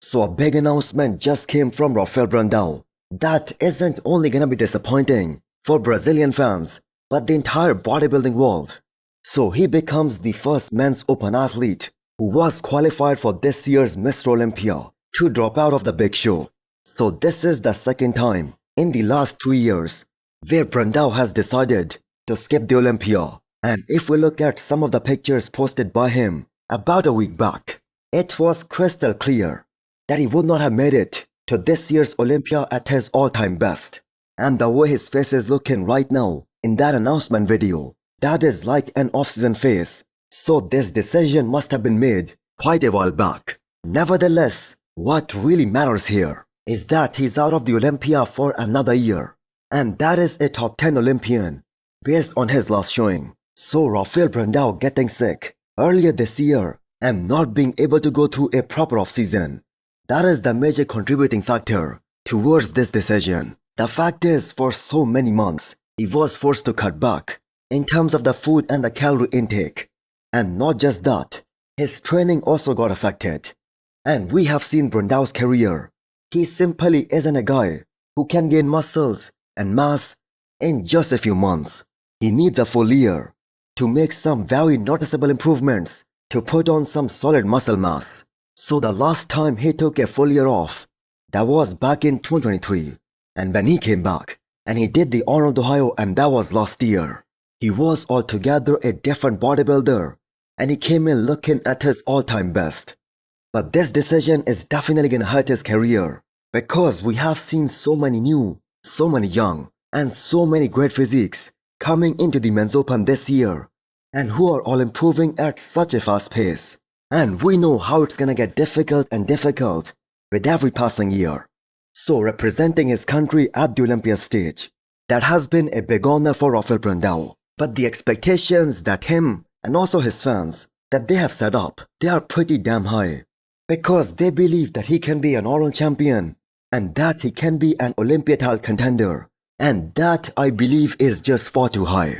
So a big announcement just came from Rafael Brandao. That isn't only gonna be disappointing for Brazilian fans, but the entire bodybuilding world. So he becomes the first men's open athlete who was qualified for this year's Mr. Olympia to drop out of the big show. So this is the second time in the last 3 years where Brandao has decided to skip the Olympia. And if we look at some of the pictures posted by him about a week back, it was crystal clear that he would not have made it to this year's Olympia at his all-time best. And the way his face is looking right now in that announcement video, that is like an off-season face. So this decision must have been made quite a while back. Nevertheless, what really matters here is that he's out of the Olympia for another year. And that is a top 10 Olympian based on his last showing. So Rafael Brandao getting sick earlier this year and not being able to go through a proper off-season, that is the major contributing factor towards this decision. The fact is, for so many months, he was forced to cut back in terms of the food and the calorie intake. And not just that, his training also got affected. And we have seen Brandao's career. He simply isn't a guy who can gain muscles and mass in just a few months. He needs a full year to make some very noticeable improvements to put on some solid muscle mass. So the last time he took a full year off, that was back in 2023. And when he came back and he did the Arnold Ohio, and that was last year, he was altogether a different bodybuilder and he came in looking at his all-time best. But this decision is definitely gonna hurt his career because we have seen so many new, so many young, and so many great physiques coming into the men's open this year and who are all improving at such a fast pace. And we know how it's gonna get difficult and difficult with every passing year. So representing his country at the Olympia stage, that has been a big honor for Rafael Brandao. But the expectations that him and also his fans that they have set up, they are pretty damn high. Because they believe that he can be an all-round champion and that he can be an Olympia title contender. And that, I believe, is just far too high.